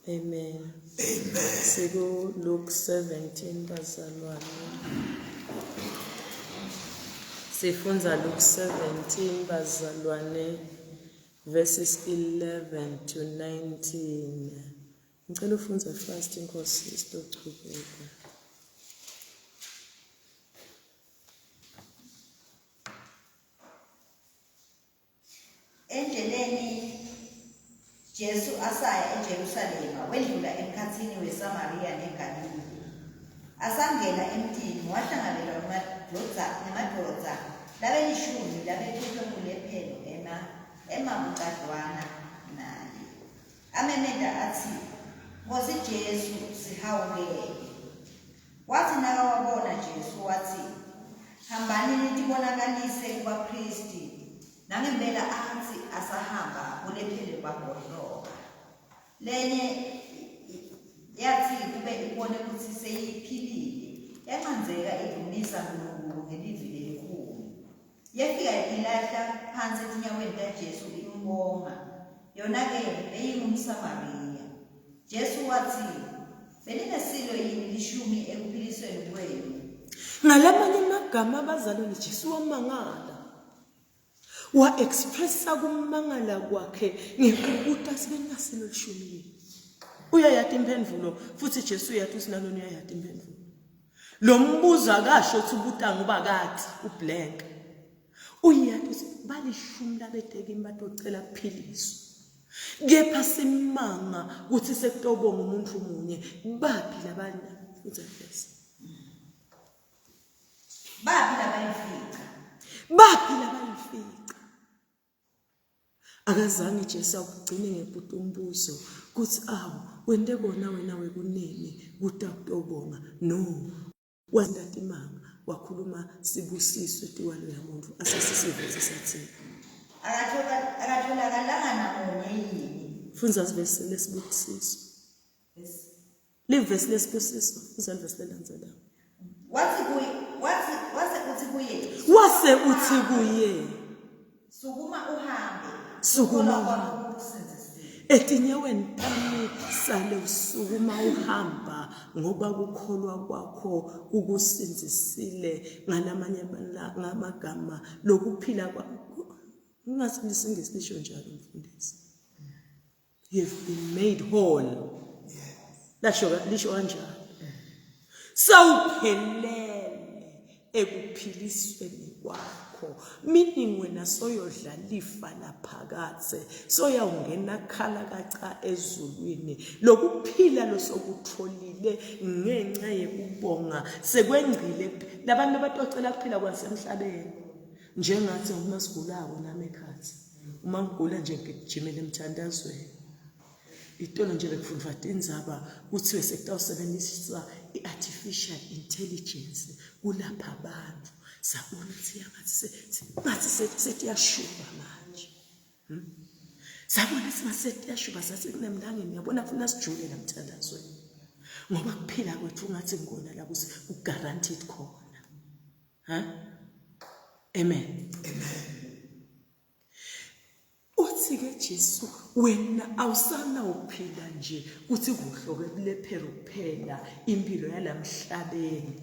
Amen. Siku Luke 17 bazalwane. Sifunda Luke 17 bazalwane verses 11 to 19. Ngicela ufunze fast inkosi isitochubeka. Endleleni Jesu asaya eJerusalema wedlula emkhathini weSamaria neGalile. Asangena emthini wahlangabezana namadodana labelishumi labephethwe ngulephero emabucadwana naye. Amemeza athi, "Nkosi Jesu, sihawukele." Wathi nakawabona Jesu wathi, "Hambani nibonakalise kubaphristi." Nangempela athi asahamba kulephero bagodloka. Lenye yathi kube ibone ukuthi seyiphilile, yanxanzeka idumisa uNkulunkulu ngelizwi elikhulu. Yafika ilahla phansi ezinyaweni kaJesu imbonga. Yona-ke beyingumSamariya. Jesu wathi, "Belinesilo yini lishumi ekuphilisweni kwenu?" Ngalamanye amagama abazalwane Jesu wamangala. Wa-expressa kumangala kwakhe ngenkukuthi asibenasilo lishumi. Uyayathi impendulo futhi Jesu uyathi usinalona uyayathi impendulo. Lo mbuzo akasho ukuthi ubutanga ubakathi ublank. Uyathi uthi balishumi labedeki batocela kuphiliswa. Kepha simanga ukuthi sekutobonga umuntu munye baphi labanye futhi afese. Baphi labayifika? Baphi labayifika? Akazange Jesu akugcine ngebhuti umbuzo kuthi wende kona wena wekunene kutawutobonga. No. Wandathi manga wakhuluma sibusiswe tiwalo yamuntu asesisivuze sathi. Akatholakala namunye yini? Funza verse lesibusiswe. Leave verse lesibusiswe uzali verse lelandzelako. Wase uthi kuye. Sukuma uhambe. Etinyaweni tami sale usukuma uhamba ngoba kukholwa kwakho kukusinzisile ngalamanye ngamagama lokuphila kwakho. Ungasilisi ngesisho njalo mfundisi. You've been made whole. Lisho kanjalo. Sawuphelele ekuphilisweni kwakho. Meaning wena soyodla lifa laphakathe, soyawungena khala kaca ezulwini. Lokuphila losokutholile ngenxa yekubonga sekwengcile labantu abatocela kuphila kwasemhlabeni. Njengathi uma sigulako nami ekhaya. Uma ngigula nje ngijimela emthandazweni. Itolo nje lekufundwa indzaba kuthiwe sekutawusebenzisa i-artificial intelligence kulapha abantu. Sabona ngathi setiyashuba manje. Sabona setiyashuba sasekunamndangeni yabona funa sijule namthandazweni. Ngoba kuphila kwethu ngathi ngona la ku-guaranteed khona. Amen. Uthi-ke Jesu wena awusana uphila nje uthi kuhloke kulephero kuphela impilo yalamhlabeni.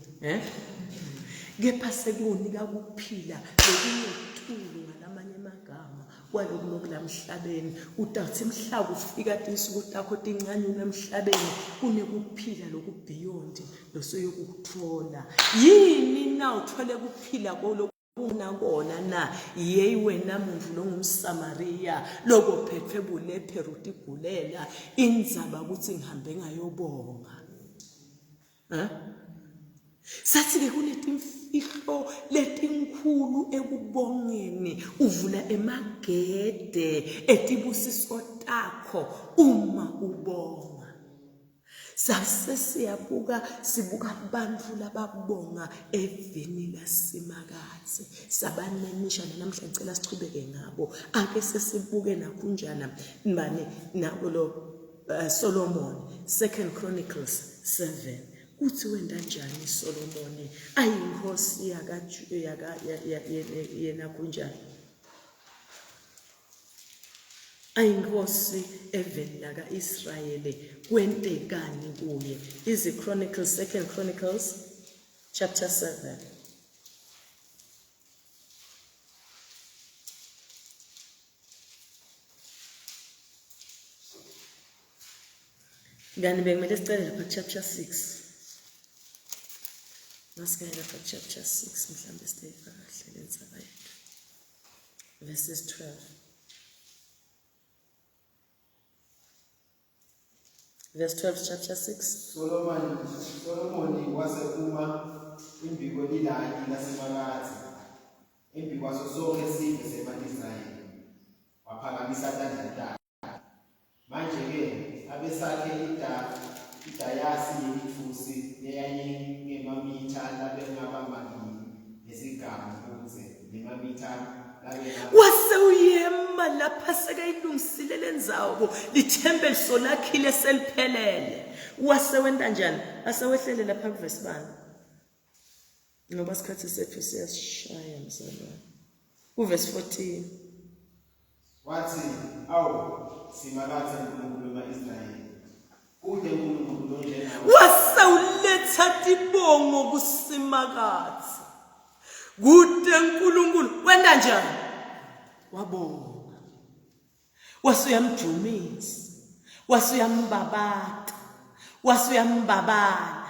Kepha sekunika kuphila lokunothulu ngalamanye amagama kwaloku lamhlabeni. Utathi mhlaka ufika tinsuku takho tincane emhlabeni kunekuphila lokubeyond losoyokuthola. Yini na uthole kuphila kolo kona na yeyi wena muntu longumSamariya lokuphethwe bulephero utigulela indzaba ukuthi ngihambe ngayobonga. Sathi-ke kunetimfihlo letinkhulu ekubongeni uvula emagede etibusiso takho uma ubonga. sibuka abantu lababonga evini lasemakathe sabanemisha namhlanje ngicela sichubeke ngabo ake sesibuke nakunjana manje nakulo Solomon 2 Chronicles 7 uthi wenda njani Solomon ayinkosi yena kunjani ayinkosi eveni laka Israyeli kwentekani kuye izi Chronicles 2 Chronicles chapter 7 ngani bekumele sicele lapha chapter 6 masikaya lapha chapter 6 mhlambe siteka kahle lensaba yethu verses 12 verse 12 chapter 6 Solomon wasekuma imbiko lilali lasemakathe imbikwaso sonke isizwe sema-Israyeli waphakamisa tandla manje ke abesakhe idayasi yethusi eyayingemamitha labengabamabili nesigamu kuze nemamitha wase uyema lapha sekayilungisile lendzawo lithembe lisolakhile seliphelele wase wenta njani asewehlele lapha kuverse bani ngoba sikhathi sethu siyasishaya mzalwane kuverse 14 wathi awu simakathe uNkulunkulu wama-Israyeli kude uNkulunkulu onjena wase uletha tibongo kusimakathe kude uNkulunkulu wenda njani wabonga wasuyamjumisa wasuyambabata wasuyambabala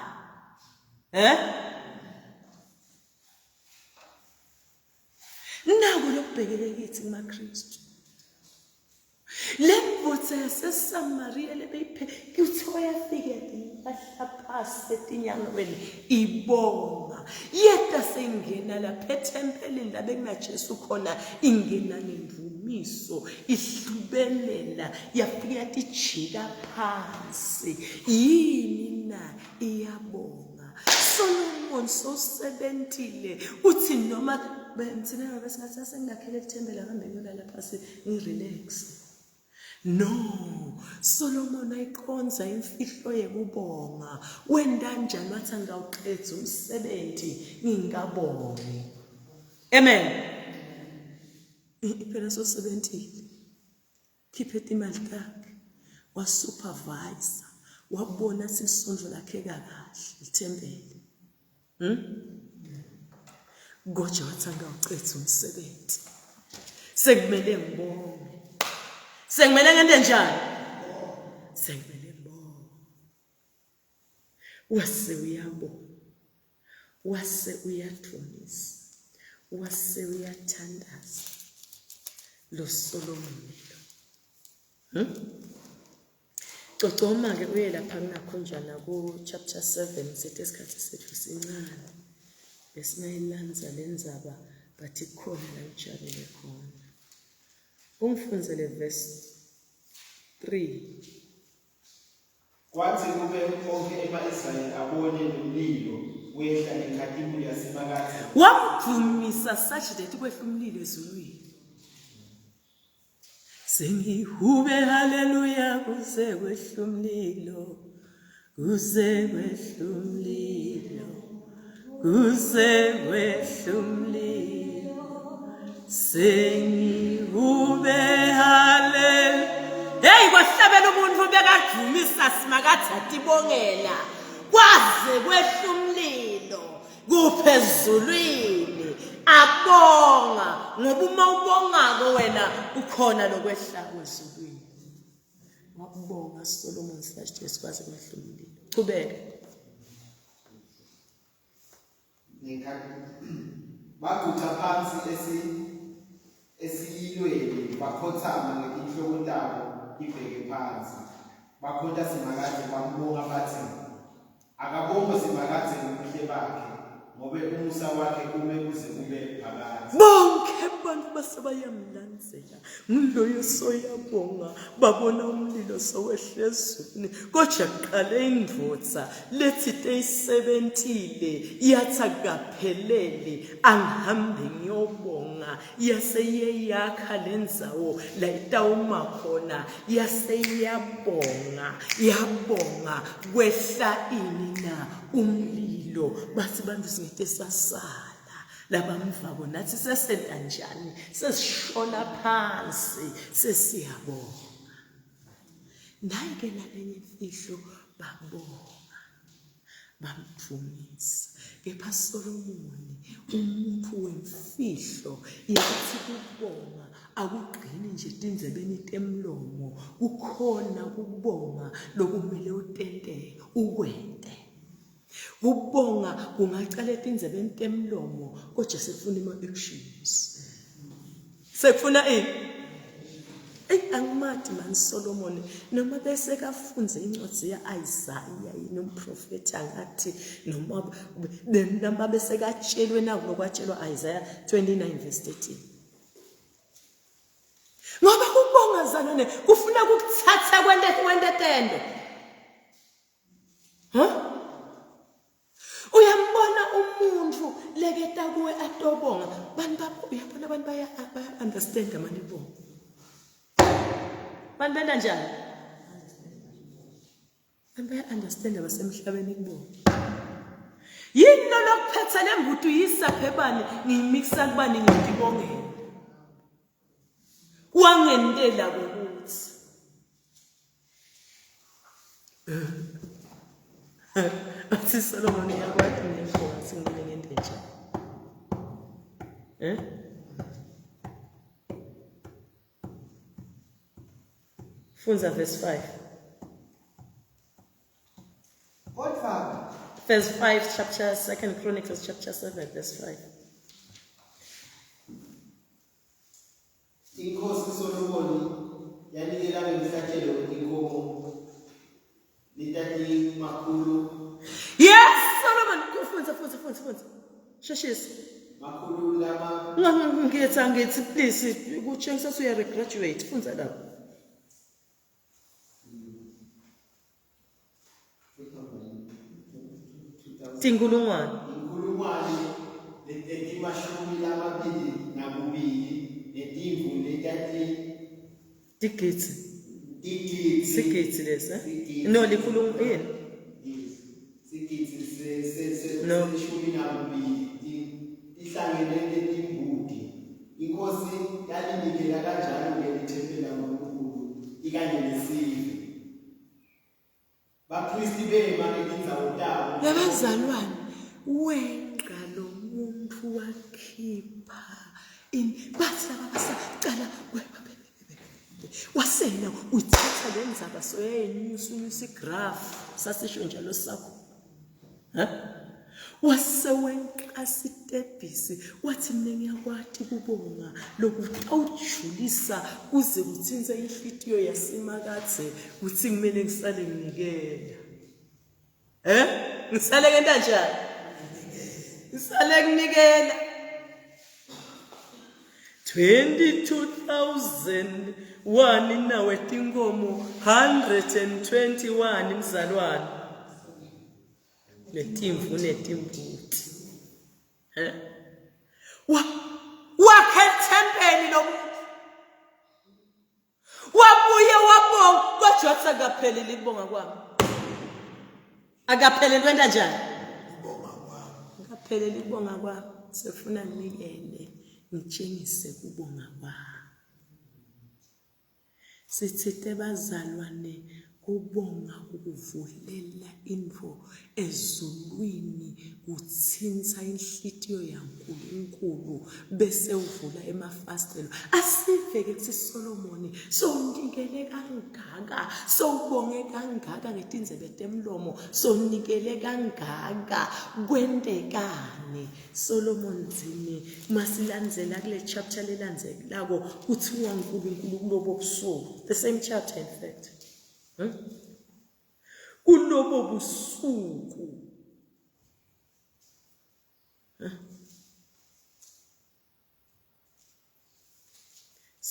naku lokubhekele kithi kumaKristu lembutse yaseSamaria lebeyiphe kuthiwa yafika bahlaphasi etinyangaweni ibonga yeta sengena lapha ethempelini la bekunaJesu khona ingena ngemvumiso ihlubelela yafika yatijika phansi yini na iyabonga Solomon sosebentile uthi noma benzina besingathi asengakhele ithembele kambe ngiyolala phansi ngirelax no Solomon ayiqonza imfihlo yekubonga wenda njani wathi ngawuqedza umsebenzi ngingabongi amen iphela sosebentile khiphe imali yakhe wasupervisor wabona sisondlo lakhe kakahle ithembele Goja wathi ngawuqedza umsebenzi sekumele ngibonge sekumele ngente njani sekumele ngibonge wase uyabonga wase uyathonisa wase uyathandaza lo Solomon lo Cocoma ke uye lapha kunakhonjana ku chapter 7 sithi isikhathi sethu sincane besinayilanza lendzaba bathi khona la ujalele khona umfunzele verse 3 kwathi kube konke ema-Israyeli abone nomlilo wehla enkhathini yasemakathe wamvumisa such that kwehla umlilo ezulwini sengihube haleluya kuze kwehla umlilo kuze kwehla umlilo kuze kwehla umlilo sengihube haleluya hey kwahlabela umuntu bekadumisa simakathe atibongela kwaze kwehla umlilo kuphezulwini abonga ngoba uma ubongako wena ukhona lokwehla kwezulwini wabonga Solomon /Jesu kwaze kwehla umlilo chubeka bagutha phansi esiyilweni bakhothama ngenhloko yabo ibheke phansi bakhonta simakathe bambonga bathi akabonge simakathe ngobuhle bakhe ngoba umusa wakhe kume kuze kube phakathi. bonke abantu basebayamlandzela nguloyo soyabonga babona umlilo sowehle ezulwini kodwa qale indvodza lethi teyisebentile yathi akaphelele angihambe ngiyobonga yaseyeyakha lendzawo la itawuma khona yabonga kwehla ini na umlilo bathi bantu singete sasala labamvako nathi sesenta njani sesishona phansi sesiyabonga naye-ke nalenye imfihlo babonga bamphumisa kepha Solomoni umuntu wemfihlo yathi kubonga akugqini nje tindlebeni temlomo kukhona kubonga lokumele utenteke ukwente kubonga kungaqala etindlebeni temlomo kodwa sekufuna ama-actions sekufuna angimati mani Solomon noma bese kafunze incwadi ya-Isaiah nomprofeti angathi noma bese katshelwe naku lokwatshelwa Isaiah 29 verse 13 ngoba kubonga zalwane kufuna ukuthatha kwendetendo uyambona umuntu leketa kuwe atobonga uyabona abantu baya understand mani bonga bantu benda njani abantu baya understand abasemhlabeni kubonga yini lokuphetha lembuto yisaphe bani ngimixa kubani ngibongela wangendela ukuthi athi Solomon yakwathi nefona singene ngendenja Funza verse 5 What Father? verse 5 chapter 2 Chronicles chapter 7 verse 5 Inkosi Solomoni yanikela ngemihlatshelo inkomo litati makhulu. Yes, Solomon, funza. Shashis. Makhulu lama. Ngithi please kutshengisa uya graduate funza lapho. Tinkulungwane. Inkulungwane letati mashumi lamabili nakubili netimvu letati Digits. Sigidi. Sigidi lesa. No, likhulungwane. Sigidi No. seshumi nakubili ihlangene netimbudi. Inkosi yalinikela kanjalo ngelithempeli kaNkulunkulu ikanye nesive. Bapristi bema ngezindzawo tabo. Yabazalwane wenqa lo muntu wakhipha bathi laba basaqala wasena uthatha lenzaba soyenyusa igraph sasisho njalo sakho wasewenqa sitebhisi wathi mina ngiyakwathi kubonga lokuthi awujulisa kuze kuthinze inhlitiyo yasemakadze kuthi kumele ngisale nginikela ngisale ngenta njani ngisale nginikela 22,001 nawe tinkomo 121 mzalwane netimvu netimbuti wakhe tempeli lo wabuye wabonga kodwa wathi akaphelele ikubonga kwami akaphelele wenda njani akaphelele ikubonga kwami sefuna nginikele ngitshengise kubonga kwami sithi bazalwane kubonga ukuvulela info ezulwini utsinza inhlitiyo yaNkulunkulu bese uvula emafastelo asiveke kuthi Solomoni sonikele kangaka sobonge kangaka ngetindzebe temlomo sonikele kangaka kwentekani Solomon zini masilandzela kule chapter lelandzelako kuthiwa uNkulunkulu kulobo busuku the same chapter in fact kulobo busuku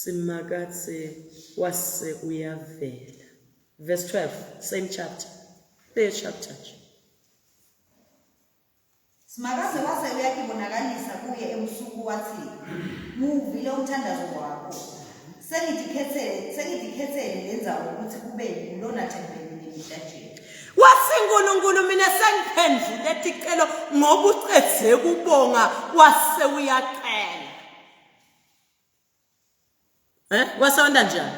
Simakatse wase uyavela. Verse 12, same chapter. Third chapter. Simakaze wase uyakibonakalisa kuye ebusuku wathi muvile umthandazo wakho sengidikhethele lenzawo ukuthi kube kulona thempeli lemihlatshelo. WasiNkulunkulu mina sengiphendule ticelo ngoba ucede kubonga wase uyaqela. Wasonda njani?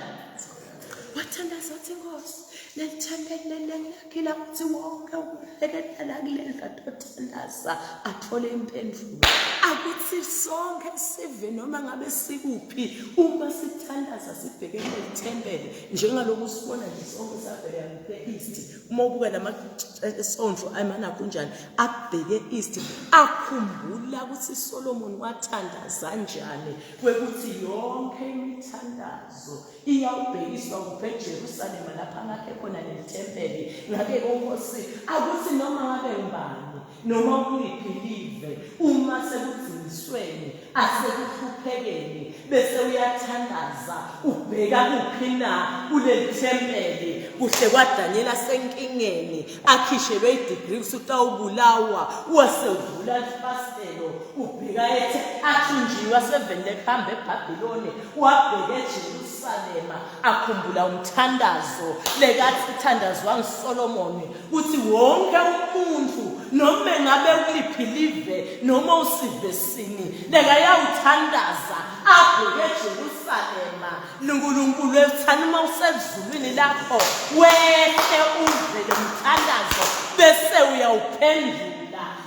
Wathandaza uthi Nkosi lelithempeli lelakhila ukuthi wonke ukuhlekelela kuleli katothandaza athole impendulo. Akuthi sonke sive noma ngabe sikuphi uma sithandaza sibheke lelithempeli njengaloku sibona lesonke savela yampe east. Uma ubuka lamasondlo ayimana kunjani abheke east akhumbula ukuthi Solomon wathandaza njani kwekuthi yonke imithandazo iyawubhekiswa kuphe Jerusalem lapha ngakhe khona lelithempeli. Ngake konkosi akuthi noma ngabe ngubani noma uyibhilive uma sekudzinisweni asekuhluphekeni bese uyathandaza ubheka kuphi na kulelithempeli kuhle kwaDaniela senkingeni akhishelwe idegree usutawubulawa wasevula ifastelo ubheka ethi athunjiwa sevenele khamba eBhabhiloni wabheka eJerusalema akhumbula umthandazo lekathi uthandazwa nguSolomon uthi wonke umuntu noma ngabe uliphilive noma usivesini lekayawuthandaza abheke eJerusalema uNkulunkulu ethani uma usezulwini lakho wehle uvele umthandazo bese uyawuphendula.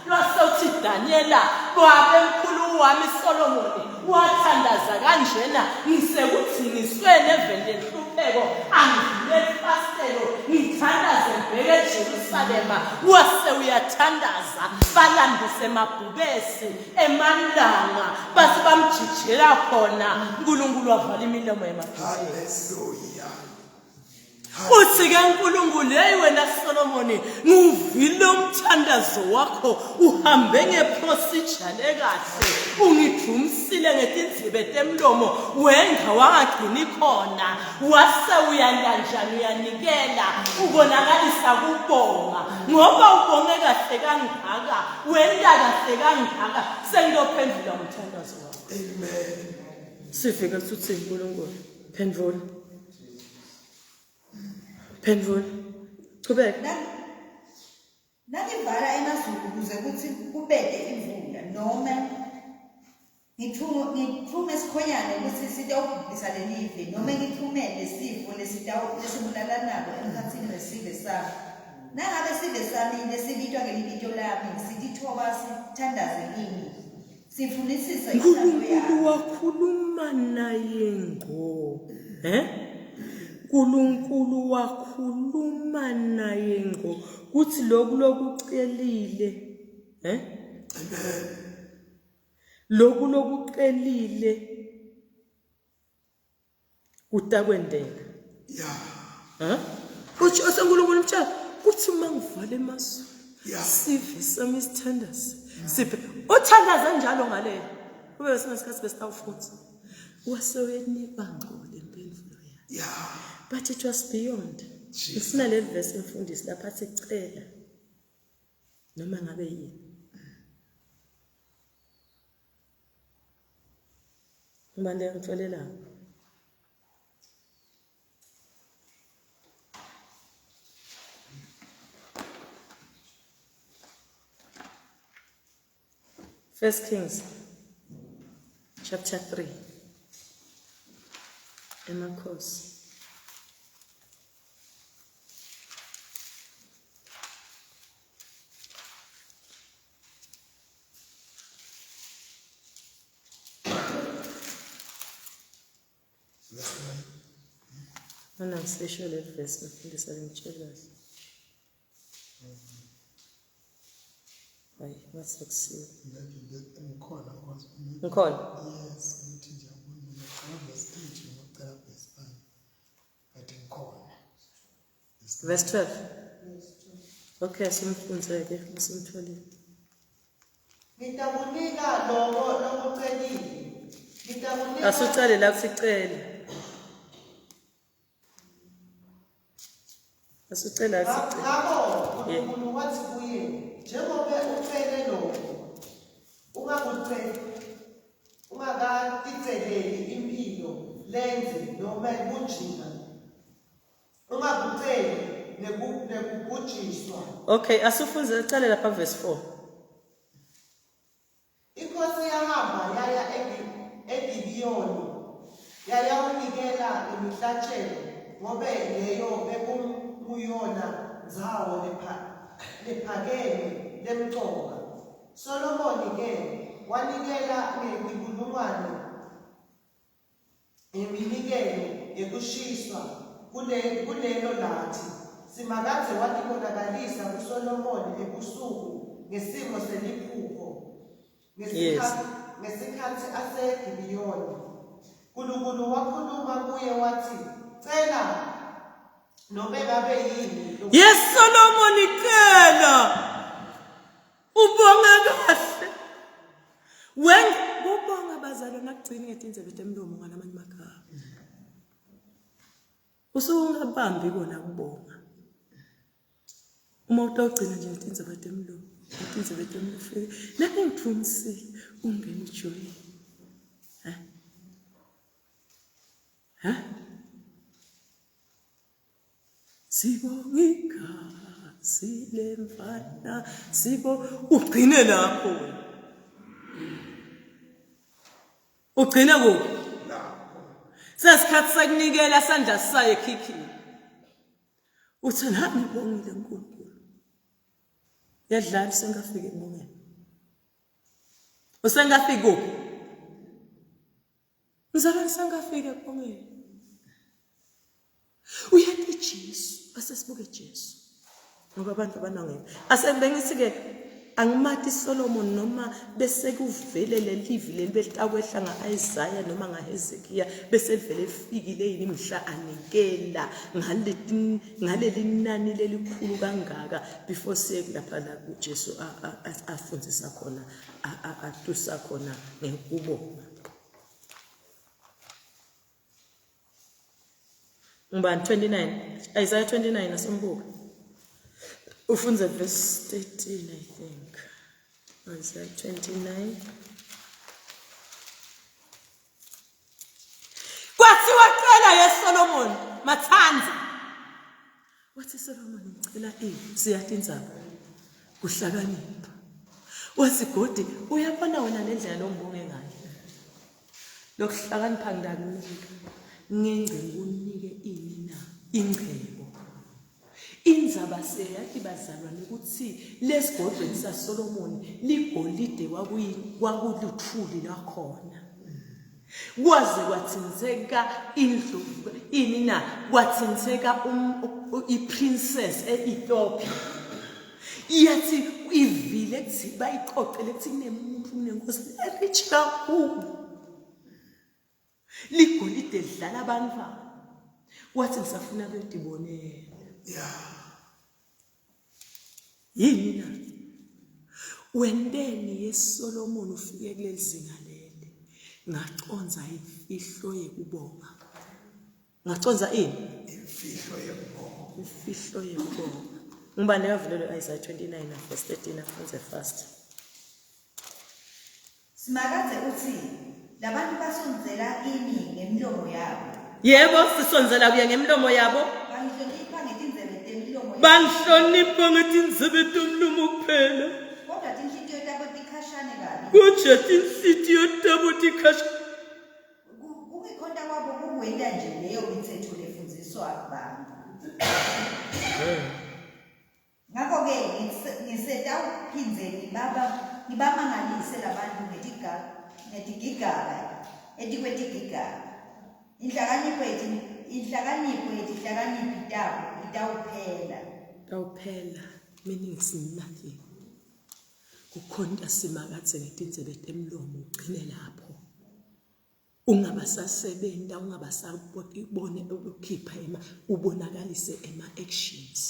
Lwasewuthi Daniela wabemkhulu wami Solomon wathandaza kanjena ngisekuthinisweni evele nhlupheko angivule ifastelo ngithandaze ngibheke eJerusalema wase uyathandaza balandise emabhubesi emalanga base bamjijela khona uNkulunkulu wavala imilomo yemabhubesi. Hallelujah. Uthi ke uNkulunkulu hey wena Solomon nguvile umthandazo wakho uhambe ngeprocedure lekahle ungidumsile ngetinzibe temlomo wenga wangagcini khona wase uyanda njani uyanikela ubonakalisa kubonga ngoba ubonge kahle kangaka wenda kahle kangaka sengiyophendula umthandazo wakho. Amen. Sifike uthi uNkulunkulu phendula Phendula. Qhubeka. Nangivala emazulu ukuze kuthi kubede imvula noma ngithume isikhonyane ukuthi sitawubhubhisa lelive noma ngithumele isifo lesibulala nabo emkhathini wesive sami. Nangabe sive sami lesibitwa ngelibito lami sitithoba sithandaze kimi sifunisisa inhlamvu yakho. uNkulunkulu wakhuluma naye ngo. uNkulunkulu wakhuluma naye ngo kuthi lokucelile lokucelile kutakwendeka uthi oseNkulunkulu mtshela kuthi mangivala emazulu sive sami isithandazi siphe uthandaza njalo ngale kube besenesikhathi besitawufutha wasewenika ngqole impendulo yakhe. But it was beyond. Ifuna le verse imfundisi lapha athi cela noma ngabe yini. Ubande ngitholela. First Kings chapter 3. Emakhosi. Mana ngisesho le verse ngifundisa ngitshelayo. Hayi wasekusiya. Ngikhona kwazi. Ngikhona. Yes, ngithi ngiyabona mina verse 8 ngicela verse 9. But ngikhona. Verse 12. Okay, simfundzeke simtholile. Ngitakunika lokucelile. Asucele la kusicele. Asucela sicele. Ngakho uNkulunkulu wathi kuye, njengoba ucele lokho, ungakatitseleli impilo lenze noma kunjina. Ungakuceli nekubhujiswa. Okay, asufunze cele lapha verse 4. Inkosi yahamba yaya eGibiyoni yayawunikela imihlatshelo ngoba leyo bekumuyona ndzawo lephakeme lemcoka. Solomoni ke wanikela ngenkulungwane yeminikelo yekushiswa kulelo lathi. Simakadze watibonakalisa kuSolomoni ebusuku ngesimo seliphupho. Ngesikhathi aseGibiyoni, uNkulunkulu wakhuluma kuye wathi, cela noma ngabe yini. Yes, Solomon cela. Ubonga kahle. Ubonga bazalwane nakugcina ngetinzebe temlomo ngamanye amagama. Usungabambi kona kubonga. Uma utawugcina nje ngetinzebe temlomo. Inzebe temfike lapho ngithumsi ungena ujoy sibongika silemfana ugcine lapho ugcine kuphi sesikhathi sekunikela sandla saye khikhini uthi nami ngibongile uNkulunkulu yadlala sengafike emongeni usengafike kuphi ngizalwane sengafike emongeni uyathi Jesu asesibuke Jesu ngoba abantu abanangeke asembengithi ke angimati Solomon noma bese kuvele lelivi lelibehlawehla ngaIsaiah noma ngaHezekiah bese livele lifikile yini imhla anikela ngaleli nani lelikhulu kangaka before siye lapha la uJesu afundzisa khona atusa khona ngenkubonga. Ngibani 29 Isaiah 29 asembuka ufunze verse 13 I think. Isaiah 29 kwathi waqala yeSolomon mathanzi wathi Solomon ngicela siyathi inzaba kuhlakanipha wasigodi uyabona wena nendlela lombonge ngayo lokuhlakanipha ngidakunika ngengcebo unike ini na ingcebo inzaba seyathi bazalwane ukuthi lesigodlweni saSolomon ligolide wakuluthuli lakhona kwaze kwathinseka indlu ini na kwathinseka iprincess eEthiopia yathi ivile kuthi bayiqoqele kuthi kunemuntu kunenkosi erich kakhulu ligolide lidlala abantu wathi ngisafuna bedibonela yini na wendeni yeSolomon ufike kuleli zinga leli ngaconza imfihlo yekubonga ngaconza imfihlo yekubonga ngibane yavulelwe Isaiah 29 verse 13 afunze fast Simakadze uthi labantu basonzela ini ngemlomo yabo. Yebo sisonzela kuye ngemlomo yabo. Bangihlonipha ngetinzebe temlomo yabo. Bangihlonipha ngetinzebe temlomo kuphela. Kodwa tinhliziyo tabo tikhashane kabi. Kuthi tinhliziyo tabo tikhashane. Ukukhonda kwabo kuwenda nje leyo mithetho lefundziswa abantu. Ngakho ke ngisetawuphindze ngibamangalise labantu ngetigigaba etikwetigigaba inhlakanipho tabo itawuphela meaning nothing kukhonta simakadze ngetinzebe temlomo ugcine lapho ungabasasebenta ungabasabone ukukhipha ubonakalise ema actions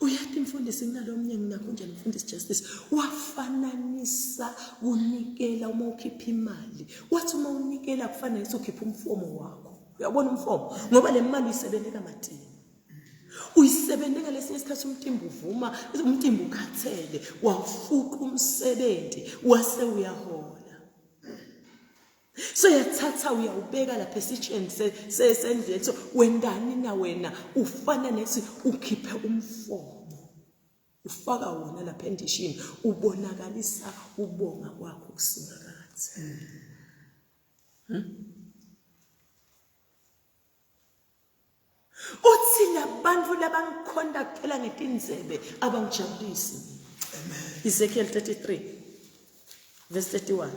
Uyathi imfundisi kunalomnye nginakho nje umfundisi Justice wafananisa unikela uma ukhipha imali. Wathi uma unikela kufanele ukhiphe umfomo wakho. Uyabona umfomo ngoba le mali uyisebenzela kaMatini. Uyisebenzela lesinye isikhathi umtimba uvuma, umtimba ukhathele, wafuqa umsebenzi wase uyahola. So yathatha uyawubeka lapha esitsheni sendlini so wendani na wena ufana nesi ukhiphe umfomo ufaka wona lapha endishini ubonakalisa ubonga kwakho kusingakathi. Uthi labantu labangikhonda kuphela ngetinzebe abangijabulisi. Amen. Ezekiel 33 verse 31.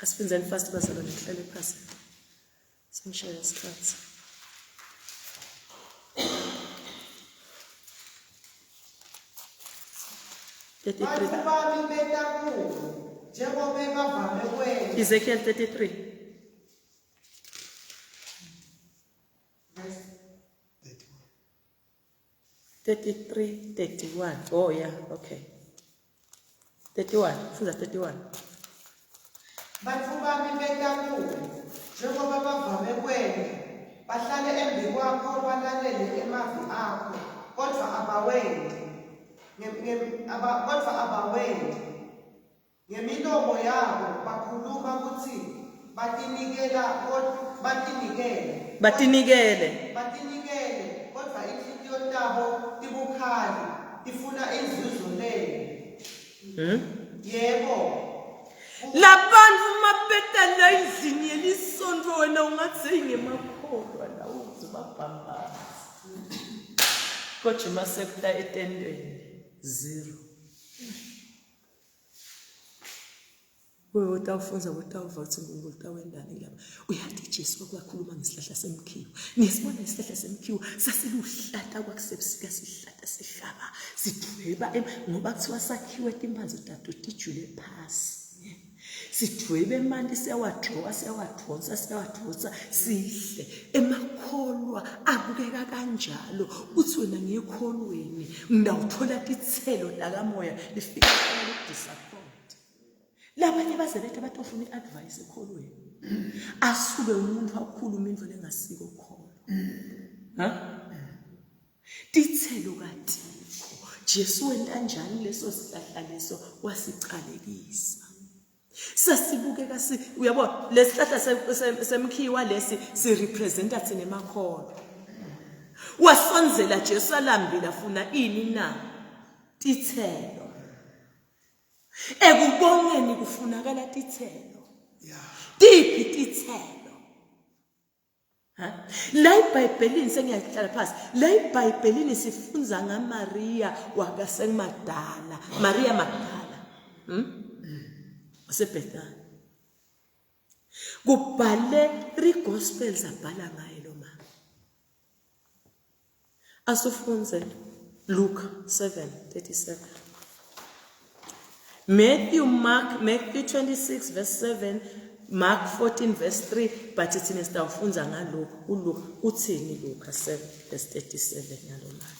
Asifenzeni fast bazalwane ngihlale phasi. Sengishaya isikhathi. Bantu bami betakulo njengoba bavame kwenza. Ezekiel 33 31. Oh yeah, okay. 31. Funda 31. Bantu bami betakulo njengoba bavame kwenza. Bahlale embi kwakho balalele emavi akho kodwa abawendi. Kodwa abawendi. Ngemilomo yabo bakhuluma ukuthi batinikele kodwa inhliziyo yabo ibukhali ifuna inzuzo leyo. Yebo. Labantu mabeta la endlini yelisonto wena ungathi ngemakholwa la uzibabhambaza. Kodwa masekta etendweni 0. Wewe utawufunza utawuvathi ngokutawendani lapha. Uyathi Jesu kwakhuluma ngesihlahla semkhiwa. Ngisibona isihlahla semkhiwa sasiluhlata kwakusebusika sihlata sihlaba sidweba ngoba kuthiwa sakhiwe timbanzi tathu tijule phasi. Sidwebe manje siyawadonsa sihle emakholwa abukeka kanjalo uthi wena ngekholweni ngawuthola tithelo lakamoya lifika disappoint. Labanye baze bethu batofuna iadvice ekholweni asuke umuntu akhuluma indlela engasiko khona. Tithelo kaThixo Jesu wena kanjani leso sihlahla leso wasicalekisa. Sasibukeka uyabona lesihlahla semkhiwa lesi si representa thina emakholo. Wasonzela Jesu alambile afuna ini na tithelo. Ekubongeni kufunakala tithelo. Tiphi tithelo? La iBhayibhelini sengiyahlala phansi. La iBhayibhelini sifunza ngaMaria wakasemadala. Maria Magdala. Wasebhethani. Kubhale 3 gospels abhala ngaye lo mama. Asufunze Luke 7:37. Matthew 26 verse 7, Mark 14 verse 3, but thina sitawufunza ngalokho uLuke uthini Luke 7 verse 37 ngalo mali.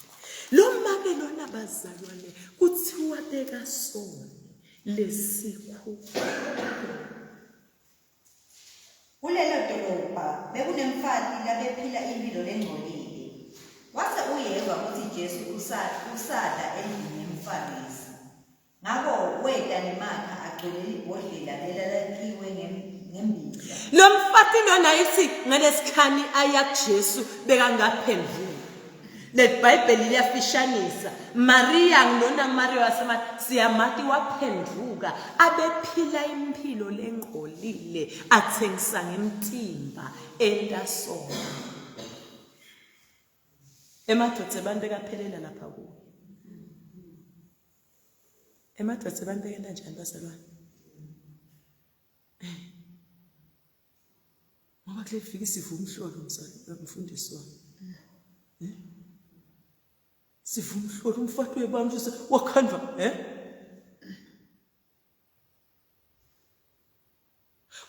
Lo make lona bazalwane kuthiwa beka sona lesikhu. Kulelo dolobha bekunemfati labephila impilo lengcolile. Wase uyezwa ukuthi Jesu usada endlini yemfundisi. Ngakho weda nemakha agcwele ibhodlela lelalakhiwe ngembiza. Lo mfati lona ithi ngalesikhani aya kuJesu beka ngaphendula. Le Bible liyafishanisa. Maria ngilona Maria wasema siyamati waphenduka abephila impilo lengcolile athengisa ngemtimba entasona. Emadodse bande kaphelela lapha ku. Emadodse bande kena njani bazalwane? Ngoba kule fika isivu umhlolo umfundisi wami. Sivu umhlolo umfati webamju wakhandwa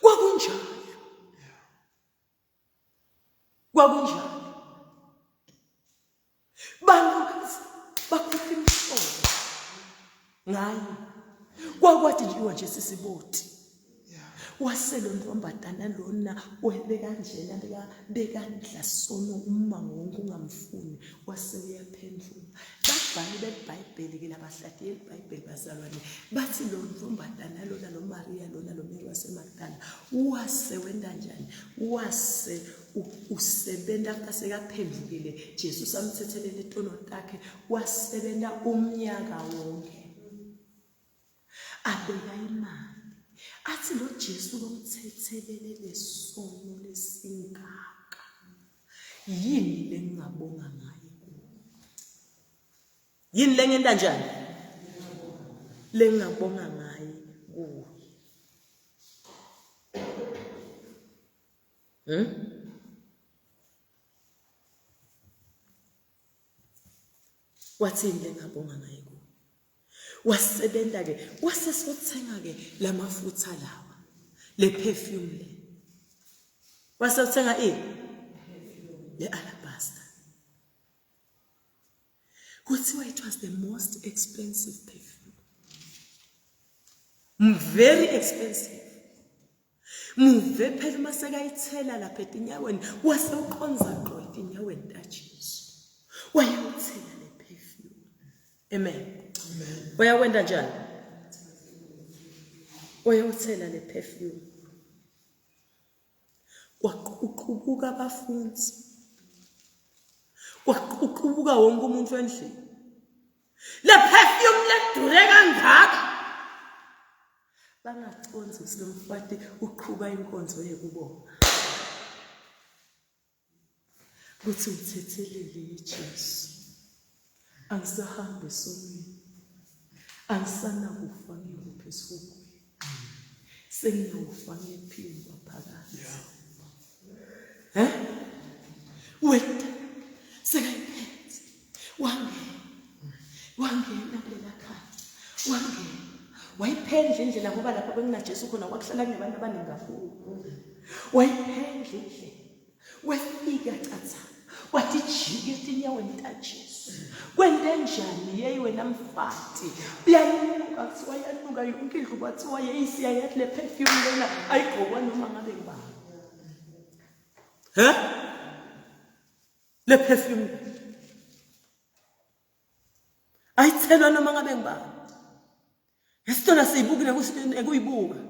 kwakunjalo. Kwakunjalo. Bantu bakhupha imihlobo ngayo. Kwakwathi nje sisiboti. Waselo ntombazana lona webe kanjena bekandla sono umango wonke ungamfuni wase uyaphendula. Babhali beBhayibheli ke labahlati yeBhayibheli bazalwane bathi lo ntombazana lona lo Maria lona lo Mary waseMagdala wase wenda njani wase usebenza kasekaphendukile Jesu samthethelele itono takhe wasebenza umnyaka wonke abeka imali athi lo Jesu lomthethelele lesono lesingaka yini lengabonga ngaye yini lengenda njani lengabonga ngaye kuye wathini lengabonga ngaye kuye wasebenza ke wasesothenga ke lamafutha lawa le perfume le wasothenga le alabaster kuthiwa it was the most expensive perfume very expensive muve phela masekayithela lapha etinyaweni waseuqonza qo etinyaweni taJesu wayewuthela le perfume amen wayawenda njani wayawuthela le perfume waqubuka abafundi waqubuka wonke umuntu endlini le perfume ledure kangaka bangaconzi ukuthi lo mfati uqhuba inkonzo yekubonga kuthi uthethelele uJesu angisahambe sonini angisana kufa ngikuphi esifukweni sengiyawufa ngephini waphakathi wena sekayiphethe wangena kulela khaya wayiphendla indlela ngoba lapha bekunaJesu khona kwakuhlala kunabantu abaningi kakhulu wayiphendla indlela wefika catha wathi jike etinyaweni taJesu kwende njani yeyi wena mfati uyanuka kuthiwa yanuka yonke indlu kwathiwa yeyisiya yathi le perfume lena ayigqokwa noma ngabe ngubani le perfume ayithelwa noma ngabe ngubani yasitona siyibukile kuyibuka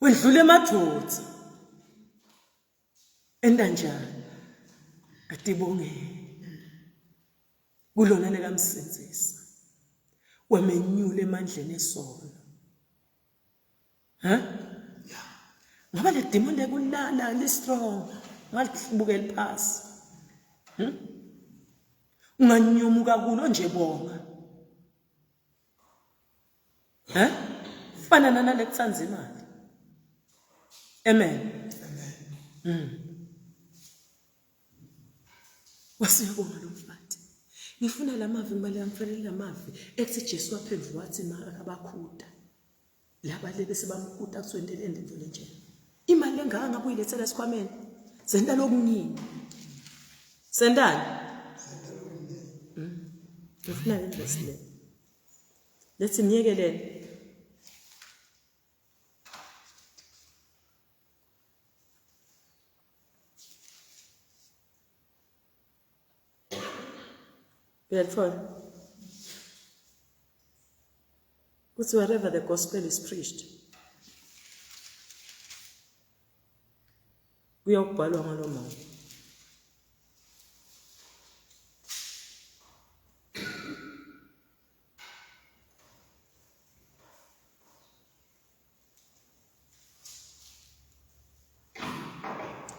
wendlule emadodza enda njani atibongeke kulona nekamsenzisa wamenyule emandleni esono ngoba le demon lekulala li strong ngalibukela phasi unganyumuka kulo nje bonga fana nale kutsanza imali amen wasiyabonga lo mfati ngifuna lamavi ngibale yamfanele lamavi ethi Jesu waphendula wathi makabakhuda laba lebe sebamkhuda kuswendele endendele nje imali engaka ngabe uyilethela esikhwameni senda lokuningi sendani ngifuna investment lethi niyekelele uyalifona ukuthi wherever the gospel is preached kuyawubhalwa ngalo mama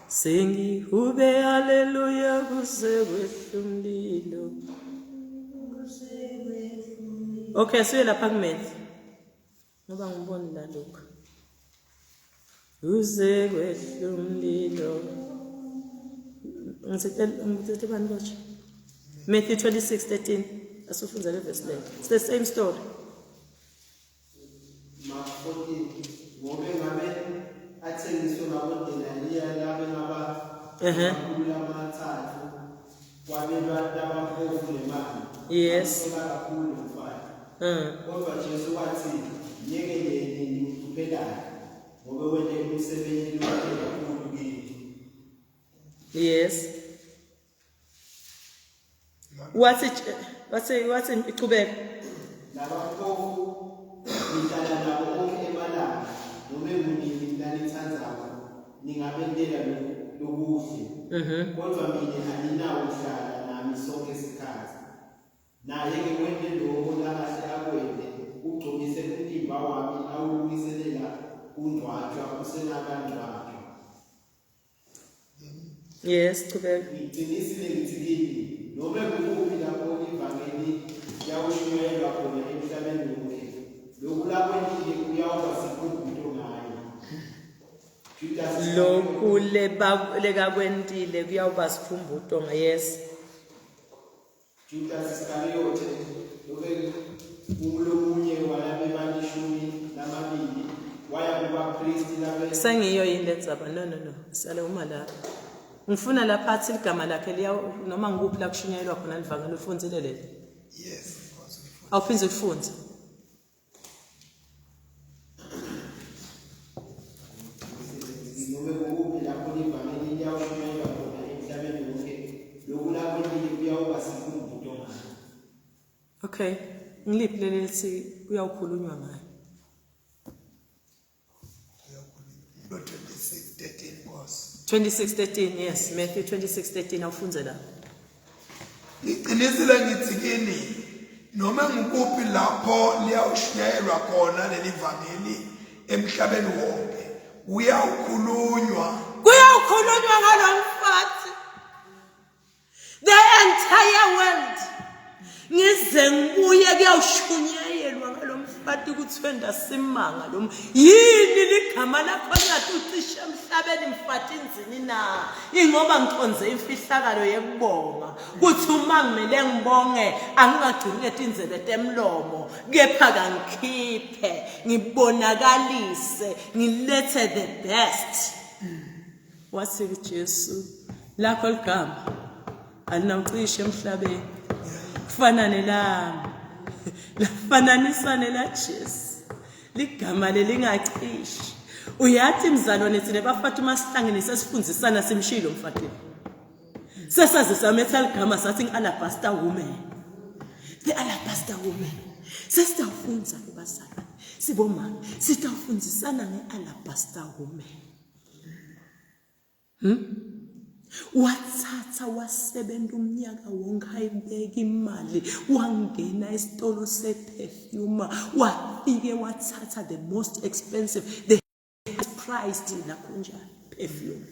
Singi ube haleluya kusekwedlulilo. Okay, siye lapha kumele. Ngoba ngibona la lokho. Kusekwedlulilo. Ngithethe bani kocha? Matthew 26:13. Asufundza le verse le. It's the same story. amakhulu amathathu kwabelwa abampofu nemali. Yes. Kakhulu mfana. Kodwa Jesu wathi yekeleni niphuphelane ngoba wena umsebenzi kakhulu kini. Yes. What's iqhubeka? Labampofu ngihlala nabo konke emalanga noma engunini lanithandayo ningabendela lokuhle. Kodwa mina anginawo uhlala nami sonke isikhathi. Naye-ke wende lokho lakahle akwende ugcomise umtimba wami awulungiselela undwatshwa usenakandwatshwa. Yes, qhubeka. Ngiqinisile ngithi kini noma kukuphi lapho ivangeli yawushunyayelwa khona emhlabeni wonke lokhu lakwendile kuyawuba sikhumbuzo ngayo. Lokhu leka kwentile kuyawuba sikhumbuzo nga yes. Judas Iscariot lobe umulomunye walabe balishumi lamabili waya kuba priest labe Sengiyo yini lenzaba no sale uma la ngifuna lapha athi igama lakhe liya noma ngikuphi la kushunyayelwa khona livangelo ufundzile leli Yes. awuphinze ufunze noma kukuphi lapho ivangeli yawushunyayelwa khona emhlabeni wonke lokhu lakwendile kuyawuba sikhumbuzo ngayo. okay ngiliphi leli lithi kuyawukhulunywa ngayo 26:13 was. 26:13 yes Matthew 26:13 awufunze la Ngiqinisile ngithi kini noma ngikuphi lapho liyawushunyayelwa khona leli vangeli emhlabeni wonke uyawukhulunywa ngalo mfathi the entire world ngize ngibuye kuyawushunyayelwa ngalo mfathi ukuthi ndasimanga lo yini ligama lakho nyathi ucishe emhlabeni mfathi inzini na ingoba ngiconze imfihlakalo yekubonga kuthi uma ngimele ngibonge angingagcini ngetinzebe temlomo kepha kangikhiphe ngibonakalise ngilethe the best wathi Jesu lakho ligama alinawucishe emhlabeni kufanane lami lafananisane la Jesu ligama lelingacishi uyathi mzalwane thina bafati masihlangene sesifundzisana simshilo mfati sesazisa metal gama sathi alabaster woman the alabaster woman sesitawufunza kubazalwane sibomama sitawufundzisana ngealabaster woman wathatha wasebenza umnyaka wonke ayibeka imali wangena esitolo seperfume wafike wathatha the most expensive the priced nakho njalo perfume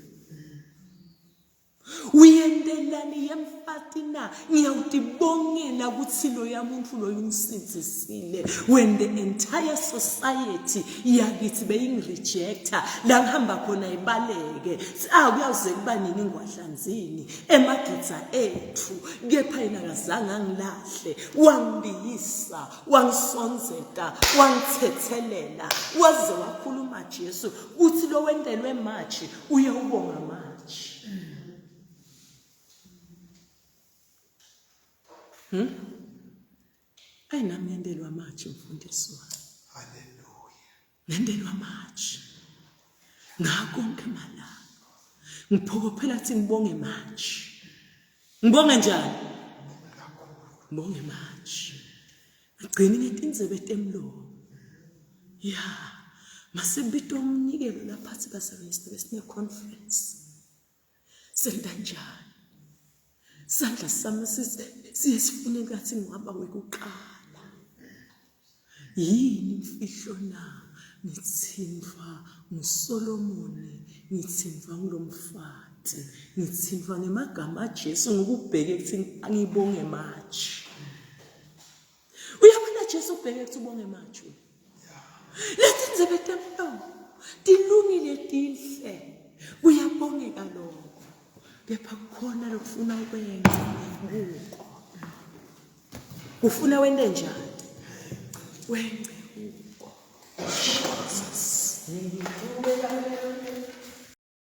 uyendelani yemfati na ngiyawudibongela ukuthi lo yamuntu lo yungisizisile when the entire society yakithi beyingirejecta la ngihamba khona ibaleke kuyawuze kuba nini ngwahlanzini emagitsa ethu kepha yena kazange angilahle wangibiyisa wangisonzeta wangthethelela waze wakhuluma Jesu uthi lo wendelwe machi uye ubonga machi nami ngendelwa machi mfundisi wami. Hallelujah. Ngendelwa machi. Ngakonke malanga. Ngiphokophela ukuthi ngibonge machi. Ngibonge njani? Ngibonge machi. Ngigcine ngetinzebe temlomo. Ya, masebito umnikelo lapha sibasebenzi besine conference. Senta njani? Sandla sami siyesifune ngathi ngihamba wekuqala yini imfihlo na ngitsindwa nguSolomon ngitsindwa ngilomfati ngitsindwa ngemagama aJesu ngokubheke ukuthi ngibonge machi uyabona Jesu ubheke ukuthi ubonge machi lethi nzebe temlomo tilungile tihle kuyabongeka lokho kepha kukhona lokufuna ukwenza kuko ufuna wende njani wende kuko Jesus